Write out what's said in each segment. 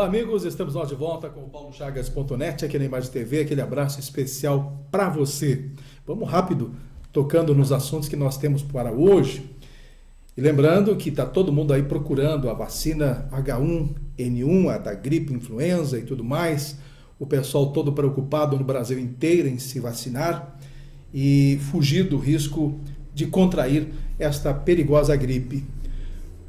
Olá amigos, estamos nós de volta com o paulochagas.net aqui na Imagem TV, aquele abraço especial para você. Vamos rápido, tocando nos assuntos que nós temos para hoje. E lembrando que está todo mundo aí procurando a vacina H1N1, a da gripe, influenza e tudo mais. O pessoal todo preocupado no Brasil inteiro em se vacinar e fugir do risco de contrair esta perigosa gripe.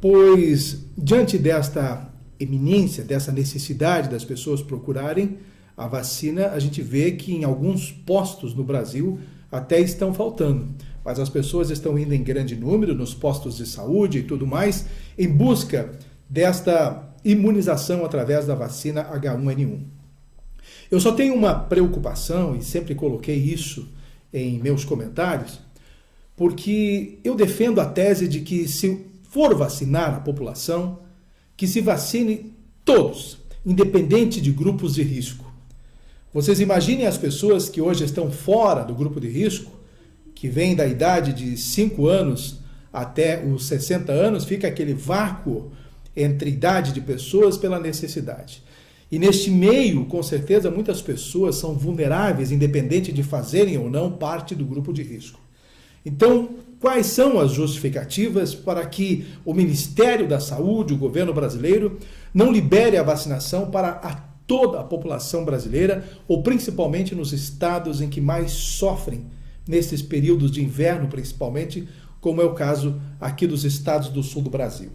Pois, diante desta eminência, dessa necessidade das pessoas procurarem a vacina, a gente vê que em alguns postos no Brasil até estão faltando. Mas as pessoas estão indo em grande número nos postos de saúde e tudo mais, em busca desta imunização através da vacina H1N1. Eu só tenho uma preocupação, e sempre coloquei isso em meus comentários, porque eu defendo a tese de que se for vacinar a população, que se vacine todos, independente de grupos de risco. Vocês imaginem as pessoas que hoje estão fora do grupo de risco, que vêm da idade de 5 anos até os 60 anos, fica aquele vácuo entre idade de pessoas pela necessidade. E neste meio, com certeza, muitas pessoas são vulneráveis, independente de fazerem ou não parte do grupo de risco. Então, quais são as justificativas para que o Ministério da Saúde, o governo brasileiro, não libere a vacinação para toda a população brasileira, ou principalmente nos estados em que mais sofrem nesses períodos de inverno, principalmente, como é o caso aqui dos estados do sul do Brasil?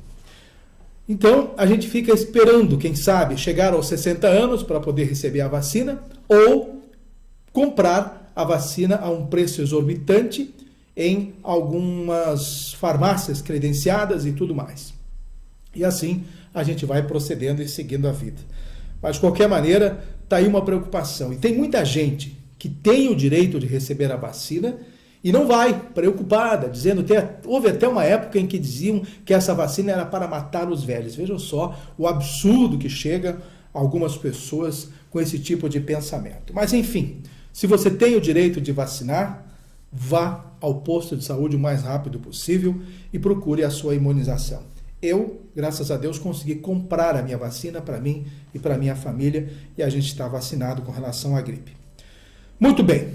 Então, a gente fica esperando, quem sabe, chegar aos 60 anos para poder receber a vacina, ou comprar a vacina a um preço exorbitante em algumas farmácias credenciadas e tudo mais. E assim a gente vai procedendo e seguindo a vida. Mas de qualquer maneira, está aí uma preocupação. E tem muita gente que tem o direito de receber a vacina e não vai, preocupada, dizendo que houve até uma época em que diziam que essa vacina era para matar os velhos. Vejam só o absurdo que chega a algumas pessoas com esse tipo de pensamento. Mas enfim, se você tem o direito de vacinar, vá ao posto de saúde o mais rápido possível e procure a sua imunização. Eu, graças a Deus, consegui comprar a minha vacina para mim e para minha família e a gente está vacinado com relação à gripe. Muito bem,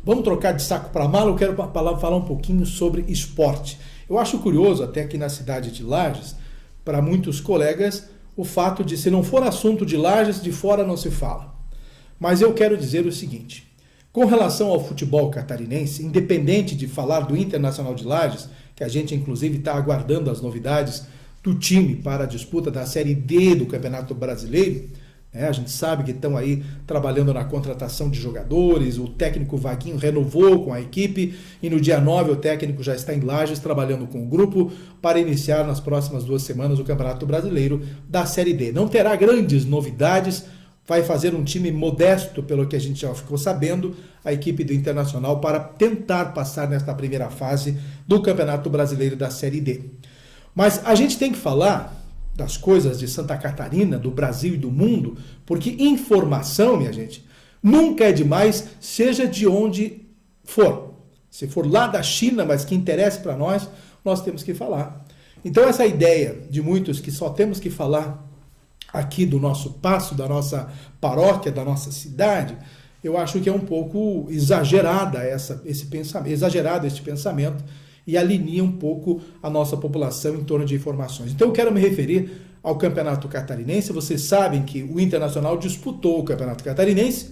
vamos trocar de saco para mala. Eu quero falar um pouquinho sobre esporte. Eu acho curioso, até aqui na cidade de Lages, para muitos colegas, o fato de, se não for assunto de Lages, de fora não se fala. Mas eu quero dizer o seguinte: com relação ao futebol catarinense, independente de falar do Internacional de Lages, que a gente inclusive está aguardando as novidades do time para a disputa da Série D do Campeonato Brasileiro, a gente sabe que estão aí trabalhando na contratação de jogadores, o técnico Vaguinho renovou com a equipe e no dia 9 o técnico já está em Lages trabalhando com o grupo para iniciar nas próximas 2 semanas o Campeonato Brasileiro da Série D. Não terá grandes novidades, vai fazer um time modesto, pelo que a gente já ficou sabendo, a equipe do Internacional, para tentar passar nesta primeira fase do Campeonato Brasileiro da Série D. Mas a gente tem que falar das coisas de Santa Catarina, do Brasil e do mundo, porque informação, minha gente, nunca é demais, seja de onde for. Se for lá da China, mas que interesse para nós temos que falar. Então essa ideia de muitos que só temos que falar aqui do nosso passo, da nossa paróquia, da nossa cidade, eu acho que é um pouco exagerado este pensamento e alinea um pouco a nossa população em torno de informações. Então eu quero me referir ao Campeonato Catarinense. Vocês sabem que o Internacional disputou o Campeonato Catarinense,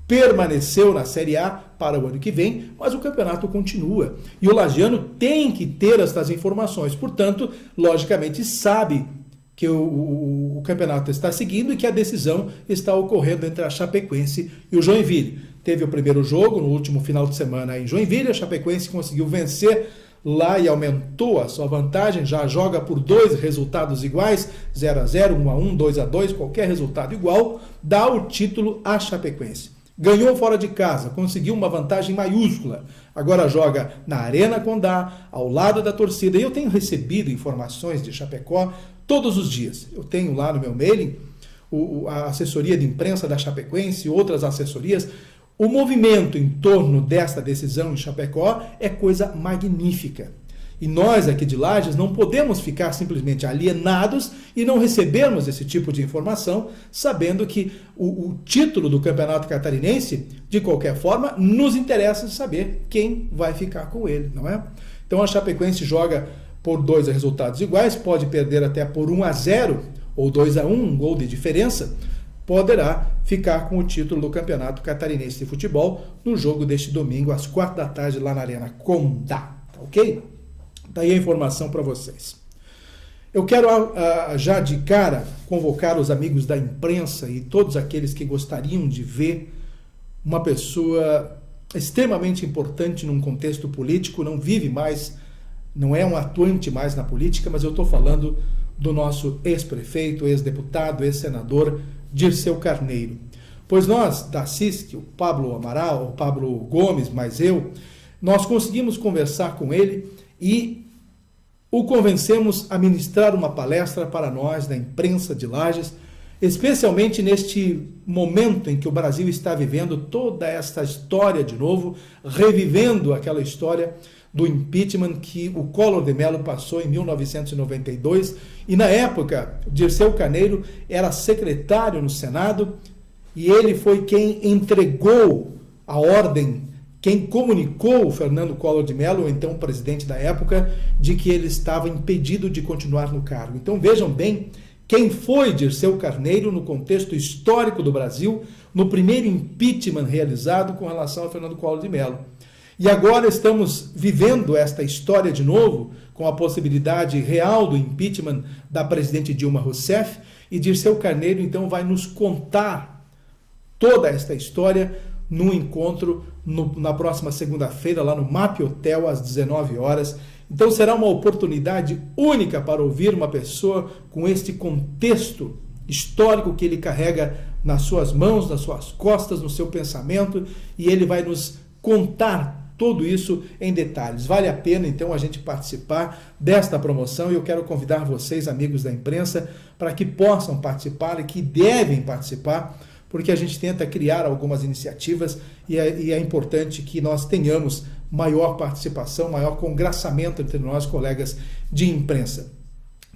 permaneceu na Série A para o ano que vem, mas o campeonato continua. E o lagiano tem que ter estas informações, portanto, logicamente sabe que o campeonato está seguindo e que a decisão está ocorrendo entre a Chapecoense e o Joinville. Teve o primeiro jogo no último final de semana em Joinville, a Chapecoense conseguiu vencer lá e aumentou a sua vantagem, já joga por 2 resultados iguais, 0-0, 1-1, 2-2, qualquer resultado igual, dá o título à Chapecoense. Ganhou fora de casa, conseguiu uma vantagem maiúscula. Agora joga na Arena Condá, ao lado da torcida. E eu tenho recebido informações de Chapecó todos os dias. Eu tenho lá no meu mailing a assessoria de imprensa da Chapecoense e outras assessorias. O movimento em torno desta decisão em Chapecó é coisa magnífica. E nós aqui de Lages não podemos ficar simplesmente alienados e não recebermos esse tipo de informação, sabendo que o título do Campeonato Catarinense, de qualquer forma, nos interessa saber quem vai ficar com ele, não é? Então a Chapecoense joga por 2 resultados iguais, pode perder até por 1-0 ou 2-1, um gol de diferença, poderá ficar com o título do Campeonato Catarinense de Futebol no jogo deste domingo às 4 da tarde lá na Arena Condá, ok? Daí a informação para vocês. Eu quero já de cara convocar os amigos da imprensa e todos aqueles que gostariam de ver uma pessoa extremamente importante num contexto político, não vive mais, não é um atuante mais na política, mas eu estou falando do nosso ex-prefeito, ex-deputado, ex-senador Dirceu Carneiro. Pois nós, da CISC, o Pablo Amaral, o Pablo Gomes, mais eu, nós conseguimos conversar com ele e o convencemos a ministrar uma palestra para nós, da imprensa de Lages, especialmente neste momento em que o Brasil está vivendo toda essa história de novo, revivendo aquela história do impeachment que o Collor de Mello passou em 1992, e na época Dirceu Carneiro era secretário no Senado e ele foi quem entregou a ordem, quem comunicou o Fernando Collor de Mello, então presidente da época, de que ele estava impedido de continuar no cargo. Então vejam bem quem foi Dirceu Carneiro no contexto histórico do Brasil, no primeiro impeachment realizado com relação a Fernando Collor de Mello. E agora estamos vivendo esta história de novo, com a possibilidade real do impeachment da presidente Dilma Rousseff, e Dirceu Carneiro então vai nos contar toda esta história num encontro na próxima segunda-feira, lá no MAP Hotel, às 19 horas. Então será uma oportunidade única para ouvir uma pessoa com este contexto histórico que ele carrega nas suas mãos, nas suas costas, no seu pensamento, e ele vai nos contar tudo isso em detalhes. Vale a pena, então, a gente participar desta promoção e eu quero convidar vocês, amigos da imprensa, para que possam participar e que devem participar, porque a gente tenta criar algumas iniciativas e é importante que nós tenhamos maior participação, maior congraçamento entre nós, colegas de imprensa.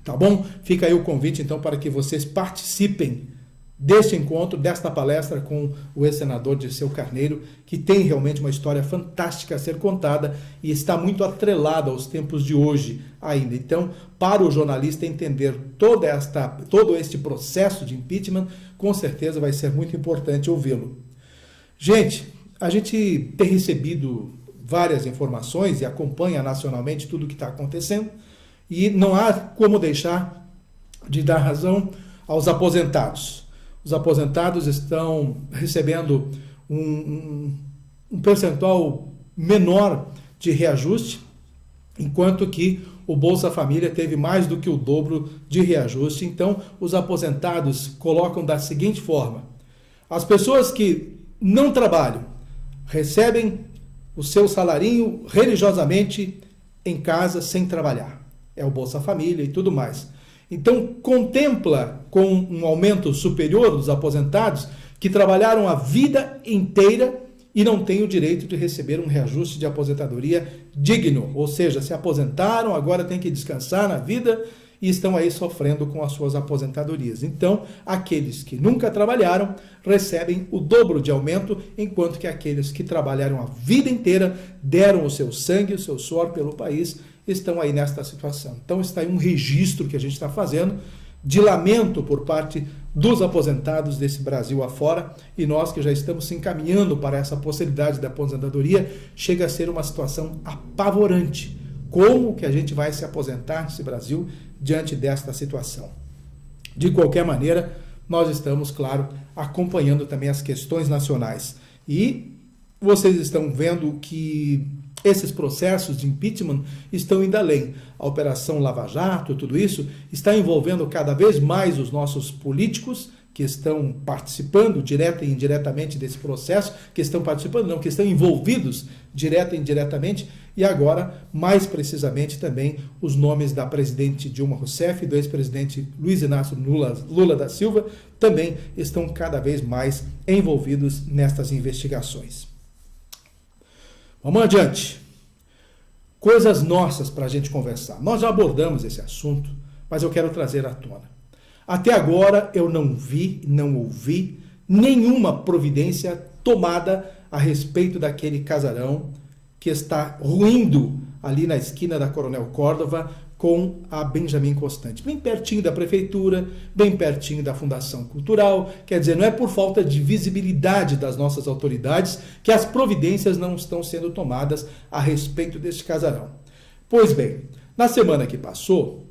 Tá bom? Fica aí o convite, então, para que vocês participem deste encontro, desta palestra com o ex-senador Dirceu Carneiro, que tem realmente uma história fantástica a ser contada e está muito atrelada aos tempos de hoje ainda. Então, para o jornalista entender todo este processo de impeachment, com certeza vai ser muito importante ouvi-lo. Gente, a gente tem recebido várias informações e acompanha nacionalmente tudo o que está acontecendo e não há como deixar de dar razão aos aposentados. Os aposentados estão recebendo um percentual menor de reajuste, enquanto que o Bolsa Família teve mais do que o dobro de reajuste. Então, os aposentados colocam da seguinte forma: as pessoas que não trabalham recebem o seu salarinho religiosamente em casa sem trabalhar. É o Bolsa Família e tudo mais. Então, contempla com um aumento superior dos aposentados que trabalharam a vida inteira e não têm o direito de receber um reajuste de aposentadoria digno. Ou seja, se aposentaram, agora têm que descansar na vida e estão aí sofrendo com as suas aposentadorias. Então, aqueles que nunca trabalharam recebem o dobro de aumento, enquanto que aqueles que trabalharam a vida inteira, deram o seu sangue, o seu suor pelo país, estão aí nesta situação. Então está aí um registro que a gente está fazendo de lamento por parte dos aposentados desse Brasil afora, e nós que já estamos se encaminhando para essa possibilidade da aposentadoria, chega a ser uma situação apavorante. Como que a gente vai se aposentar nesse Brasil diante desta situação? De qualquer maneira, nós estamos, claro, acompanhando também as questões nacionais. E vocês estão vendo que esses processos de impeachment estão indo além. A Operação Lava Jato, tudo isso, está envolvendo cada vez mais os nossos políticos que estão participando direta e indiretamente desse processo, que estão participando, não, que estão envolvidos direta e indiretamente, e agora, mais precisamente, também os nomes da presidente Dilma Rousseff e do ex-presidente Luiz Inácio Lula da Silva também estão cada vez mais envolvidos nestas investigações. Vamos adiante. coisas nossas para a gente conversar. Nós já abordamos esse assunto, mas eu quero trazer à tona. Até agora eu não vi, não ouvi nenhuma providência tomada a respeito daquele casarão que está ruindo ali na esquina da Coronel Córdova com a Benjamin Constant, bem pertinho da prefeitura, bem pertinho da Fundação Cultural. Quer dizer, não é por falta de visibilidade das nossas autoridades que as providências não estão sendo tomadas a respeito deste casarão. Pois bem, na semana que passou,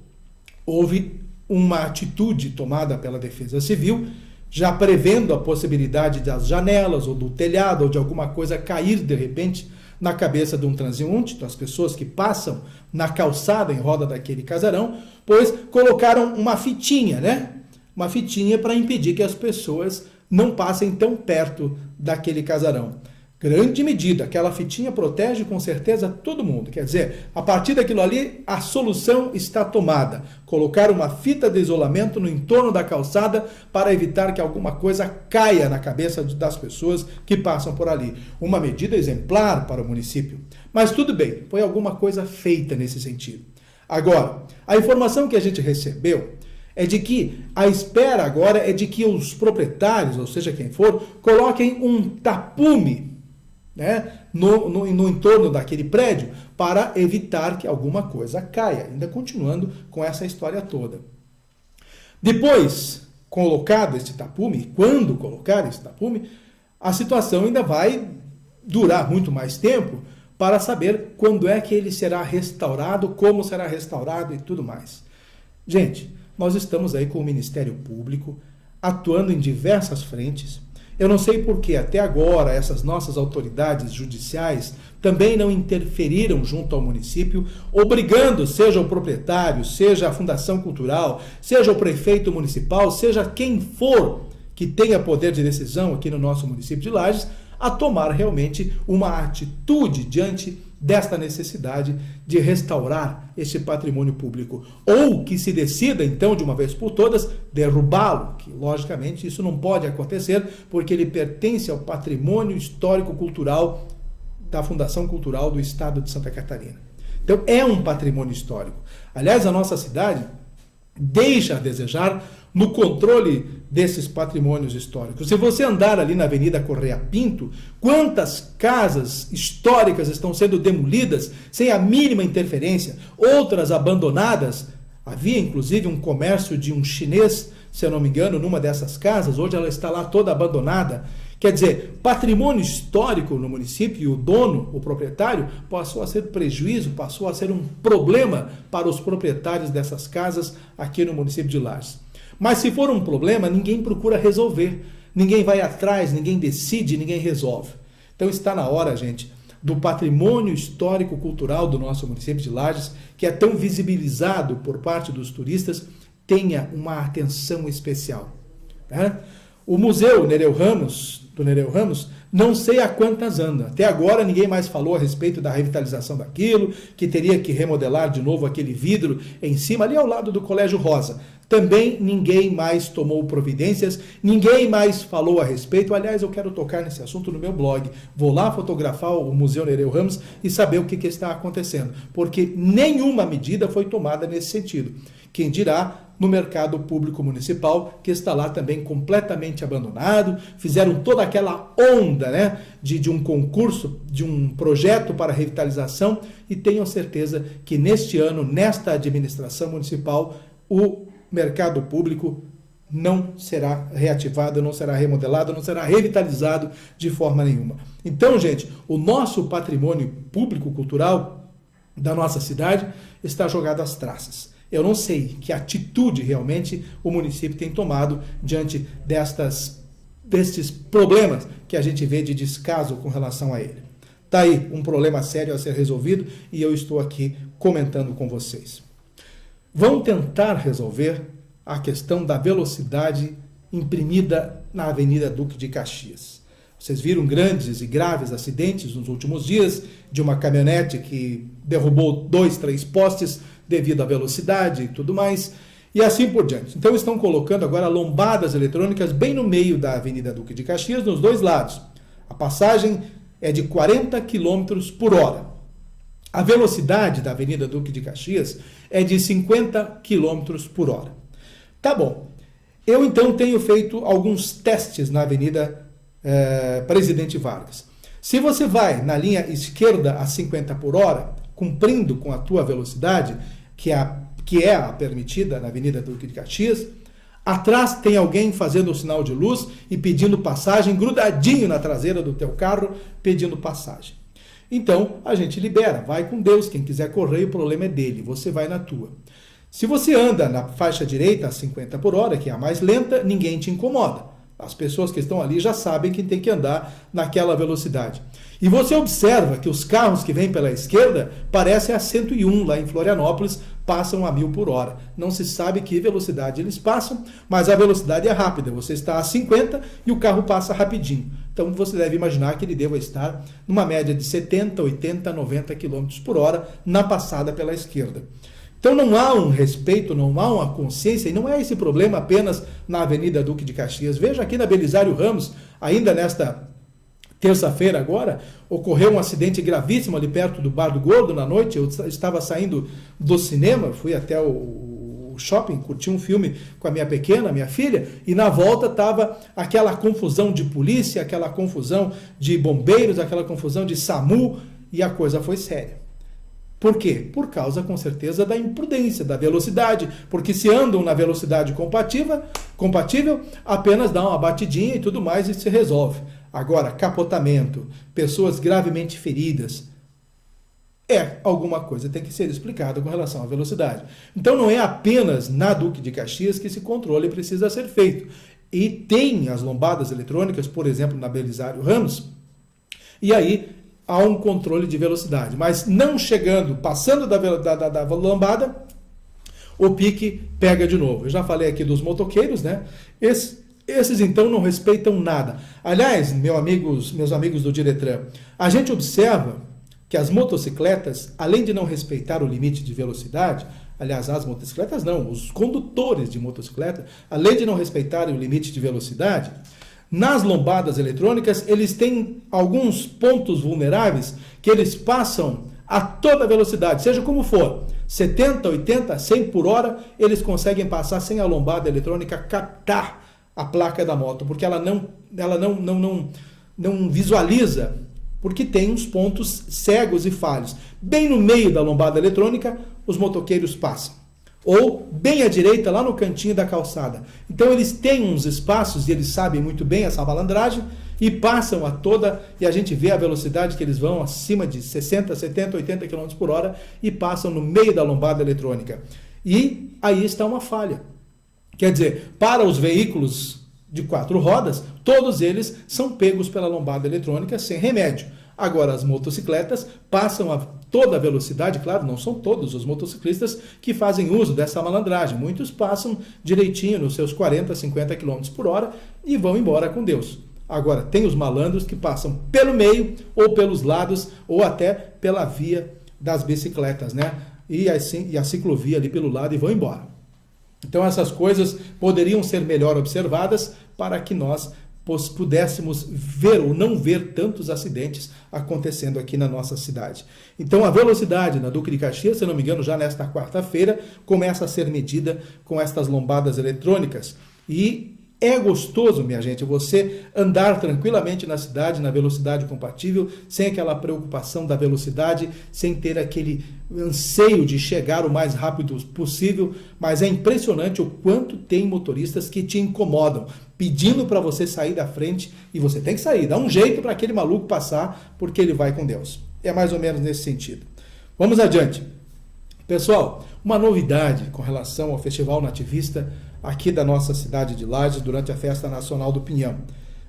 houve uma atitude tomada pela Defesa Civil, já prevendo a possibilidade das janelas ou do telhado ou de alguma coisa cair de repente na cabeça de um transeunte, das pessoas que passam na calçada em roda daquele casarão, pois colocaram uma fitinha, né? Uma fitinha para impedir que as pessoas não passem tão perto daquele casarão. Grande medida, aquela fitinha protege com certeza todo mundo. Quer dizer, a partir daquilo ali, a solução está tomada. Colocar uma fita de isolamento no entorno da calçada para evitar que alguma coisa caia na cabeça das pessoas que passam por ali. Uma medida exemplar para o município. Mas tudo bem, foi alguma coisa feita nesse sentido. Agora, a informação que a gente recebeu é de que a espera agora é de que os proprietários, ou seja, quem for, coloquem um tapume, né, no entorno daquele prédio para evitar que alguma coisa caia, ainda continuando com essa história toda. Depois, colocado esse tapume, quando colocar esse tapume, a situação ainda vai durar muito mais tempo para saber quando é que ele será restaurado, como será restaurado e tudo mais. Gente, nós estamos aí com o Ministério Público atuando em diversas frentes. Eu não sei por que até agora essas nossas autoridades judiciais também não interferiram junto ao município, obrigando, seja o proprietário, seja a Fundação Cultural, seja o prefeito municipal, seja quem for que tenha poder de decisão aqui no nosso município de Lages, a tomar realmente uma atitude diante desta necessidade de restaurar este patrimônio público. Ou que se decida, então, de uma vez por todas, derrubá-lo, que logicamente isso não pode acontecer, porque ele pertence ao patrimônio histórico-cultural da Fundação Cultural do Estado de Santa Catarina. Então, é um patrimônio histórico. Aliás, a nossa cidade deixa a desejar no controle desses patrimônios históricos. Se você andar ali na Avenida Correia Pinto, quantas casas históricas estão sendo demolidas sem a mínima interferência, outras abandonadas. Havia inclusive um comércio de um chinês, se eu não me engano, numa dessas casas, hoje ela está lá toda abandonada. Quer dizer, patrimônio histórico no município e o dono, o proprietário, passou a ser prejuízo, passou a ser um problema para os proprietários dessas casas aqui no município de Lages. Mas se for um problema, ninguém procura resolver, ninguém vai atrás, ninguém decide, ninguém resolve. Então está na hora, gente, do patrimônio histórico-cultural do nosso município de Lages, que é tão visibilizado por parte dos turistas, tenha uma atenção especial. Né? O Museu Nereu Ramos, não sei há quantas anda. Até agora ninguém mais falou a respeito da revitalização daquilo, que teria que remodelar de novo aquele vidro em cima, ali ao lado do Colégio Rosa. Também ninguém mais tomou providências, ninguém mais falou a respeito. Aliás, eu quero tocar nesse assunto no meu blog. Vou lá fotografar o Museu Nereu Ramos e saber o que está acontecendo, porque nenhuma medida foi tomada nesse sentido. Quem dirá no mercado público municipal, que está lá também completamente abandonado, fizeram toda aquela onda, né, de um concurso, de um projeto para revitalização, e tenho certeza que neste ano, nesta administração municipal, o mercado público não será reativado, não será remodelado, não será revitalizado de forma nenhuma. Então, gente, o nosso patrimônio público-cultural da nossa cidade está jogado às traças. Eu não sei que atitude realmente o município tem tomado diante destes problemas que a gente vê de descaso com relação a ele. Está aí um problema sério a ser resolvido e eu estou aqui comentando com vocês. Vão tentar resolver a questão da velocidade imprimida na Avenida Duque de Caxias. Vocês viram grandes e graves acidentes nos últimos dias de uma caminhonete que derrubou 2, 3 postes devido à velocidade e tudo mais, e assim por diante. Então estão colocando agora lombadas eletrônicas bem no meio da Avenida Duque de Caxias, nos dois lados. A passagem é de 40 km por hora. A velocidade da Avenida Duque de Caxias é de 50 km por hora. Tá bom. Eu então tenho feito alguns testes na Avenida Presidente Vargas. Se você vai na linha esquerda a 50 por hora, cumprindo com a tua velocidade, que é a permitida na Avenida Duque de Caxias, atrás tem alguém fazendo o sinal de luz e pedindo passagem, grudadinho na traseira do teu carro, pedindo passagem. Então, a gente libera, vai com Deus, quem quiser correr, o problema é dele, você vai na tua. Se você anda na faixa direita a 50 por hora, que é a mais lenta, ninguém te incomoda. As pessoas que estão ali já sabem que tem que andar naquela velocidade. E você observa que os carros que vêm pela esquerda parecem a 101 lá em Florianópolis, passam a 1000 por hora. Não se sabe que velocidade eles passam, mas a velocidade é rápida. Você está a 50 e o carro passa rapidinho. Então você deve imaginar que ele deva estar numa média de 70, 80, 90 km por hora na passada pela esquerda. Então não há um respeito, não há uma consciência, e não é esse problema apenas na Avenida Duque de Caxias. Veja aqui na Belisário Ramos, ainda nesta terça-feira agora, ocorreu um acidente gravíssimo ali perto do Bar do Gordo na noite. Eu estava saindo do cinema, fui até o shopping, curti um filme com a minha pequena, minha filha, e na volta estava aquela confusão de polícia, aquela confusão de bombeiros, aquela confusão de SAMU, e a coisa foi séria. Por quê? Por causa, com certeza, da imprudência, da velocidade. Porque se andam na velocidade compatível, apenas dá uma batidinha e tudo mais e se resolve. Agora, capotamento, pessoas gravemente feridas, alguma coisa tem que ser explicada com relação à velocidade. Então não é apenas na Duque de Caxias que esse controle precisa ser feito. E tem as lombadas eletrônicas, por exemplo, na Belisário Ramos, e aí há um controle de velocidade, mas não chegando, passando da lombada, o pique pega de novo. Eu já falei aqui dos motoqueiros, né? Esses então não respeitam nada. Aliás, meus amigos do Diretran, a gente observa que as motocicletas, além de não respeitar o limite de velocidade, aliás, as motocicletas não, os condutores de motocicleta, além de não respeitarem o limite de velocidade, nas lombadas eletrônicas, eles têm alguns pontos vulneráveis que eles passam a toda velocidade, seja como for, 70, 80, 100 por hora, eles conseguem passar sem a lombada eletrônica captar a placa da moto, porque ela não visualiza, porque tem uns pontos cegos e falhos. Bem no meio da lombada eletrônica, os motoqueiros passam. Ou bem à direita, lá no cantinho da calçada. Então eles têm uns espaços, e eles sabem muito bem essa malandragem, e passam a toda, e a gente vê a velocidade que eles vão acima de 60, 70, 80 km por hora, e passam no meio da lombada eletrônica. E aí está uma falha. Quer dizer, para os veículos de 4 rodas, todos eles são pegos pela lombada eletrônica sem remédio. Agora, as motocicletas passam a toda a velocidade, claro, não são todos os motociclistas que fazem uso dessa malandragem. Muitos passam direitinho nos seus 40, 50 km por hora e vão embora com Deus. Agora, tem os malandros que passam pelo meio, ou pelos lados, ou até pela via das bicicletas, né? E a ciclovia ali pelo lado e vão embora. Então, essas coisas poderiam ser melhor observadas para que nós pudéssemos ver ou não ver tantos acidentes acontecendo aqui na nossa cidade. Então a velocidade na Duque de Caxias, se não me engano, já nesta quarta-feira, começa a ser medida com estas lombadas eletrônicas. E é gostoso, minha gente, você andar tranquilamente na cidade, na velocidade compatível, sem aquela preocupação da velocidade, sem ter aquele anseio de chegar o mais rápido possível, mas é impressionante o quanto tem motoristas que te incomodam, pedindo para você sair da frente, e você tem que sair, dá um jeito para aquele maluco passar, porque ele vai com Deus. É mais ou menos nesse sentido. Vamos adiante. Pessoal, uma novidade com relação ao Festival Nativista aqui da nossa cidade de Lages durante a Festa Nacional do Pinhão.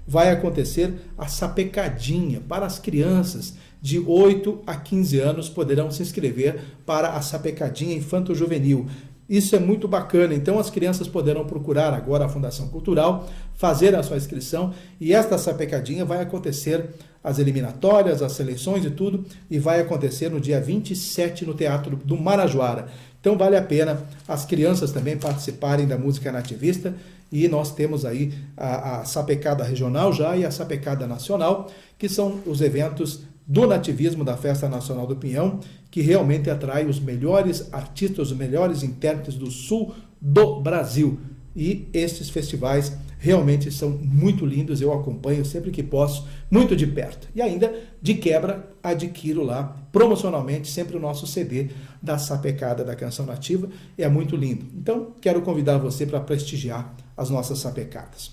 Vai acontecer a sapecadinha para as crianças de 8 a 15 anos, poderão se inscrever para a sapecadinha infanto-juvenil. Isso é muito bacana, então as crianças poderão procurar agora a Fundação Cultural, fazer a sua inscrição, e esta sapecadinha vai acontecer, as eliminatórias, as seleções e tudo, e vai acontecer no dia 27 no Teatro do Marajoara. Então vale a pena as crianças também participarem da música nativista, e nós temos aí a sapecada regional já e a sapecada nacional, que são os eventos do nativismo da Festa Nacional do Pinhão, que realmente atrai os melhores artistas, os melhores intérpretes do sul do Brasil. E estes festivais realmente são muito lindos, eu acompanho sempre que posso, muito de perto. E ainda, de quebra, adquiro lá, promocionalmente, sempre o nosso CD da Sapecada da Canção Nativa, é muito lindo. Então, quero convidar você para prestigiar as nossas sapecadas.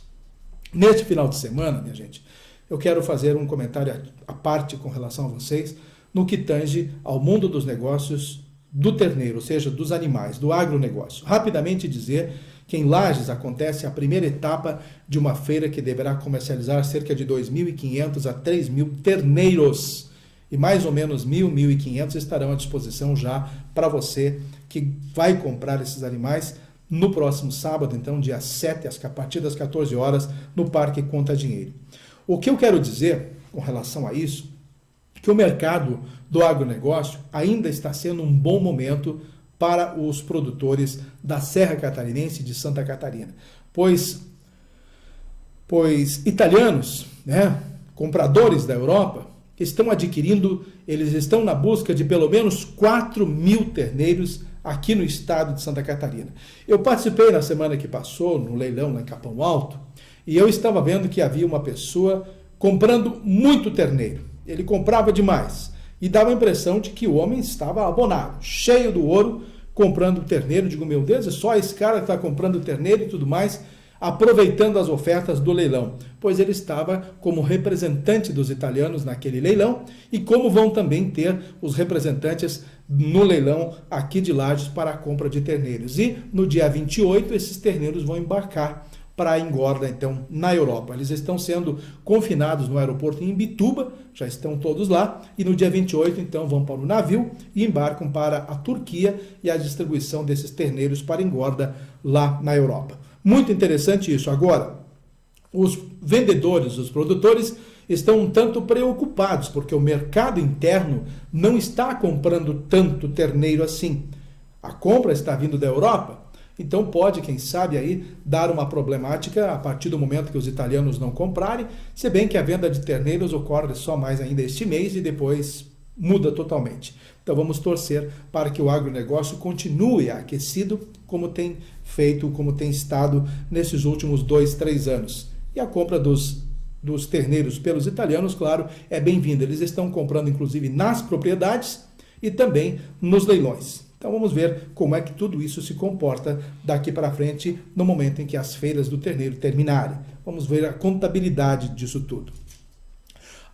Neste final de semana, minha gente, eu quero fazer um comentário à parte com relação a vocês, no que tange ao mundo dos negócios do terneiro, ou seja, dos animais, do agronegócio. Rapidamente dizer que em Lages acontece a primeira etapa de uma feira que deverá comercializar cerca de 2.500 a 3.000 terneiros. E mais ou menos 1.500 estarão à disposição já para você que vai comprar esses animais no próximo sábado, então dia 7, a partir das 14 horas, no Parque Conta Dinheiro. O que eu quero dizer com relação a isso, que o mercado do agronegócio ainda está sendo um bom momento para os produtores da Serra Catarinense de Santa Catarina, pois italianos, compradores da Europa, estão adquirindo, eles estão na busca de pelo menos 4.000 terneiros aqui no estado de Santa Catarina. Eu participei na semana que passou, no leilão lá em Capão Alto, e eu estava vendo que havia uma pessoa comprando muito terneiro. Ele comprava demais e dava a impressão de que o homem estava abonado, cheio do ouro, comprando terneiro. Digo, meu Deus, é só esse cara que está comprando terneiro e tudo mais, aproveitando as ofertas do leilão, pois ele estava como representante dos italianos naquele leilão, e como vão também ter os representantes no leilão aqui de Lages para a compra de terneiros. E no dia 28 esses terneiros vão embarcar para a engorda, então, na Europa. Eles estão sendo confinados no aeroporto em Imbituba, já estão todos lá, e no dia 28, então, vão para o navio e embarcam para a Turquia e a distribuição desses terneiros para engorda lá na Europa. Muito interessante isso. Agora, os vendedores, os produtores, estão um tanto preocupados, porque o mercado interno não está comprando tanto terneiro assim. A compra está vindo da Europa, então pode, quem sabe, aí dar uma problemática a partir do momento que os italianos não comprarem, se bem que a venda de terneiros ocorre só mais ainda este mês e depois muda totalmente. Então vamos torcer para que o agronegócio continue aquecido como tem feito, como tem estado nesses últimos 2, 3 anos. E a compra dos terneiros pelos italianos, claro, é bem-vinda. Eles estão comprando, inclusive, nas propriedades e também nos leilões. Então vamos ver como é que tudo isso se comporta daqui para frente, no momento em que as feiras do terneiro terminarem. Vamos ver a contabilidade disso tudo.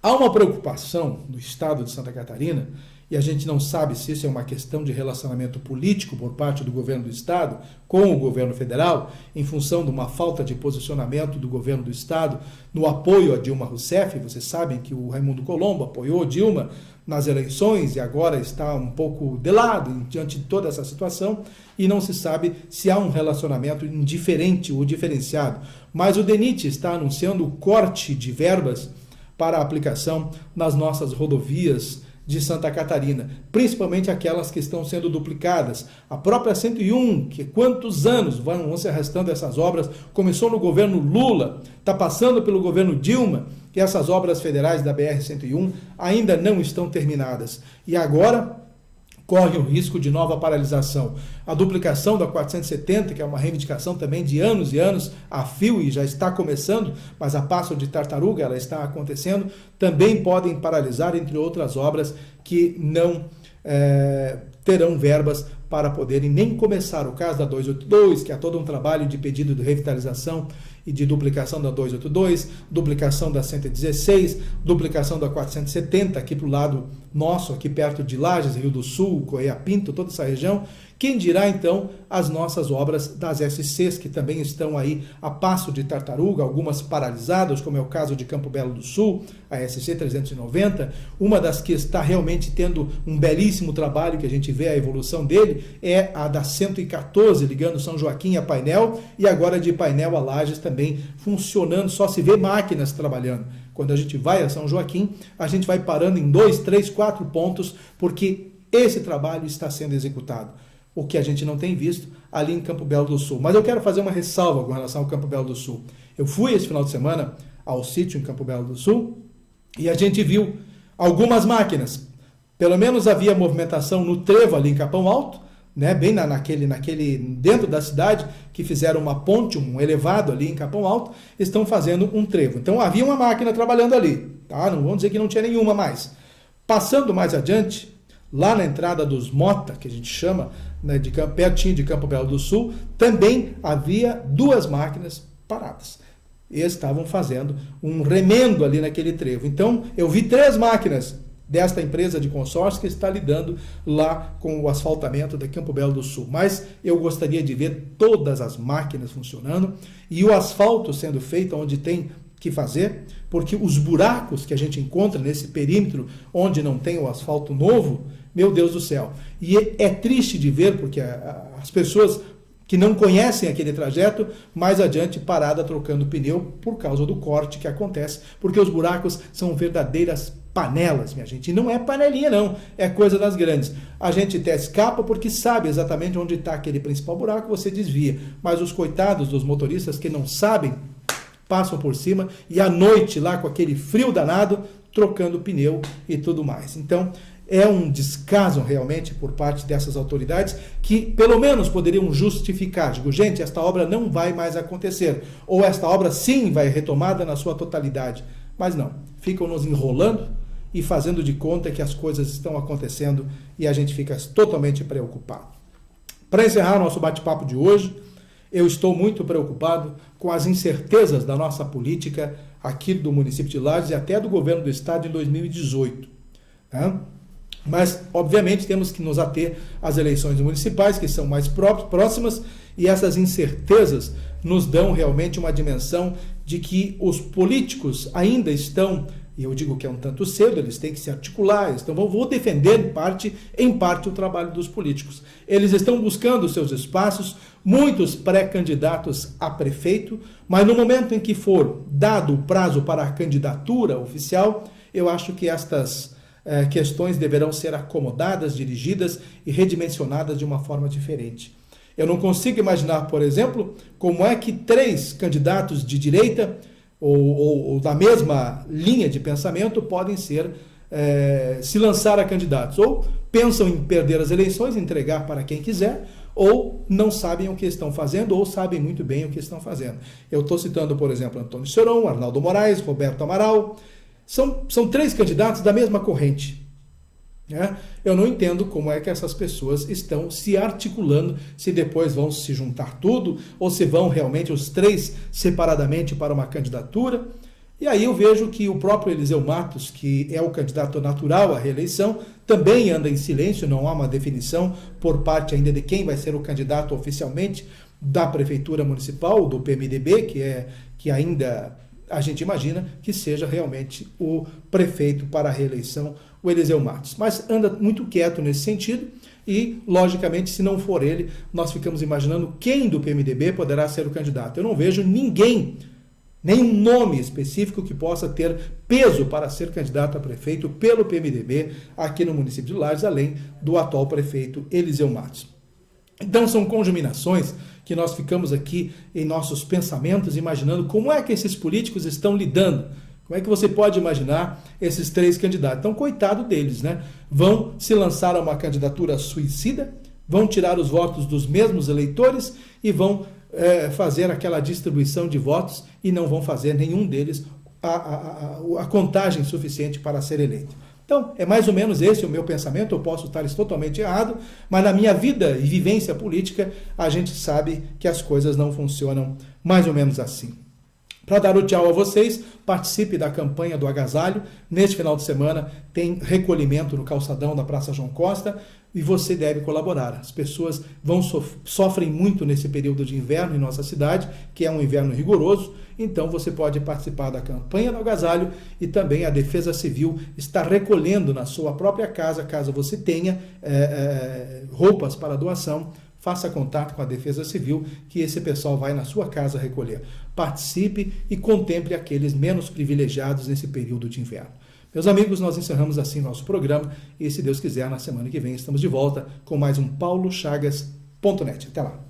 Há uma preocupação no estado de Santa Catarina, e a gente não sabe se isso é uma questão de relacionamento político por parte do governo do estado com o governo federal, em função de uma falta de posicionamento do governo do estado no apoio a Dilma Rousseff. Vocês sabem que o Raimundo Colombo apoiou Dilma nas eleições e agora está um pouco de lado diante de toda essa situação, e não se sabe se há um relacionamento indiferente ou diferenciado. Mas o DENIT está anunciando o corte de verbas para a aplicação nas nossas rodovias de Santa Catarina, principalmente aquelas que estão sendo duplicadas. A própria 101, que quantos anos vão se arrastando essas obras, começou no governo Lula, está passando pelo governo Dilma, e essas obras federais da BR-101 ainda não estão terminadas. E agora corre o risco de nova paralisação. A duplicação da 470, que é uma reivindicação também de anos e anos a fio e já está começando, mas a passo de tartaruga ela está acontecendo, também podem paralisar, entre outras obras que não terão verbas para poderem nem começar. O caso da 282, que há todo um trabalho de pedido de revitalização e de duplicação da 282, duplicação da 116, duplicação da 470, aqui para o lado nosso, aqui perto de Lages, Rio do Sul, Correia Pinto, toda essa região. Quem dirá, então, as nossas obras das SCs, que também estão aí a passo de tartaruga, algumas paralisadas, como é o caso de Campo Belo do Sul, a SC 390, uma das que está realmente tendo um belíssimo trabalho, que a gente vê a evolução dele, é a da 114, ligando São Joaquim a Painel, e agora de Painel a Lages também funcionando, só se vê máquinas trabalhando. Quando a gente vai a São Joaquim, a gente vai parando em 2, 3, 4 pontos, porque esse trabalho está sendo executado. O que a gente não tem visto ali em Campo Belo do Sul. Mas eu quero fazer uma ressalva com relação ao Campo Belo do Sul. Eu fui esse final de semana ao sítio em Campo Belo do Sul e a gente viu algumas máquinas. Pelo menos havia movimentação no trevo ali em Capão Alto, né, bem naquele dentro da cidade, que fizeram uma ponte, um elevado ali em Capão Alto, estão fazendo um trevo. Então havia uma máquina trabalhando ali, tá? Não vamos dizer que não tinha nenhuma mais. Passando mais adiante, lá na entrada dos Mota, que a gente chama, né, pertinho de Campo Belo do Sul, também havia 2 máquinas paradas. E estavam fazendo um remendo ali naquele trevo. Então eu vi 3 máquinas desta empresa de consórcio que está lidando lá com o asfaltamento de Campo Belo do Sul. Mas eu gostaria de ver todas as máquinas funcionando e o asfalto sendo feito onde tem que fazer, porque os buracos que a gente encontra nesse perímetro onde não tem o asfalto novo, meu Deus do céu. E é triste de ver, porque as pessoas que não conhecem aquele trajeto, mais adiante parada trocando pneu por causa do corte que acontece, porque os buracos são verdadeiras panelas, minha gente. E não é panelinha, não. É coisa das grandes. A gente até escapa porque sabe exatamente onde está aquele principal buraco, você desvia. Mas os coitados dos motoristas que não sabem, passam por cima e à noite lá com aquele frio danado, trocando pneu e tudo mais. Então, é um descaso realmente por parte dessas autoridades que pelo menos poderiam justificar. Digo, gente, esta obra não vai mais acontecer. Ou esta obra sim vai retomada na sua totalidade. Mas não, ficam nos enrolando e fazendo de conta que as coisas estão acontecendo e a gente fica totalmente preocupado. Para encerrar nosso bate-papo de hoje, eu estou muito preocupado com as incertezas da nossa política aqui do município de Lages e até do governo do estado em 2018. Né? Mas, obviamente, temos que nos ater às eleições municipais, que são mais próximas, e essas incertezas nos dão realmente uma dimensão de que os políticos ainda estão, e eu digo que é um tanto cedo, eles têm que se articular, então vou defender em parte o trabalho dos políticos. Eles estão buscando seus espaços, muitos pré-candidatos a prefeito, mas no momento em que for dado o prazo para a candidatura oficial, eu acho que estas questões deverão ser acomodadas, dirigidas e redimensionadas de uma forma diferente. Eu não consigo imaginar, por exemplo, como é que 3 candidatos de direita ou da mesma linha de pensamento podem se lançar a candidatos. Ou pensam em perder as eleições, entregar para quem quiser, ou não sabem o que estão fazendo, ou sabem muito bem o que estão fazendo. Eu estou citando, por exemplo, Antônio Seron, Arnaldo Moraes, Roberto Amaral. São 3 candidatos da mesma corrente. Né? Eu não entendo como é que essas pessoas estão se articulando, se depois vão se juntar tudo, ou se vão realmente os 3 separadamente para uma candidatura. E aí eu vejo que o próprio Eliseu Matos, que é o candidato natural à reeleição, também anda em silêncio, não há uma definição por parte ainda de quem vai ser o candidato oficialmente da Prefeitura Municipal, do PMDB, que ainda a gente imagina que seja realmente o prefeito para a reeleição, o Eliseu Matos. Mas anda muito quieto nesse sentido e, logicamente, se não for ele, nós ficamos imaginando quem do PMDB poderá ser o candidato. Eu não vejo ninguém, nenhum nome específico que possa ter peso para ser candidato a prefeito pelo PMDB aqui no município de Lages, além do atual prefeito Eliseu Matos. Então são conjuminações que nós ficamos aqui em nossos pensamentos imaginando como é que esses políticos estão lidando. Como é que você pode imaginar esses 3 candidatos? Então, coitado deles, né? Vão se lançar a uma candidatura suicida, vão tirar os votos dos mesmos eleitores e vão fazer aquela distribuição de votos e não vão fazer nenhum deles a contagem suficiente para ser eleito. Então, é mais ou menos esse o meu pensamento, eu posso estar totalmente errado, mas na minha vida e vivência política, a gente sabe que as coisas não funcionam mais ou menos assim. Para dar o tchau a vocês, participe da campanha do agasalho. Neste final de semana tem recolhimento no calçadão da Praça João Costa e você deve colaborar. As pessoas sofrem muito nesse período de inverno em nossa cidade, que é um inverno rigoroso, então você pode participar da campanha do agasalho e também a Defesa Civil está recolhendo na sua própria casa, caso você tenha roupas para doação, faça contato com a Defesa Civil, que esse pessoal vai na sua casa recolher. Participe e contemple aqueles menos privilegiados nesse período de inverno. Meus amigos, nós encerramos assim nosso programa e, se Deus quiser, na semana que vem estamos de volta com mais um paulochagas.net. Até lá.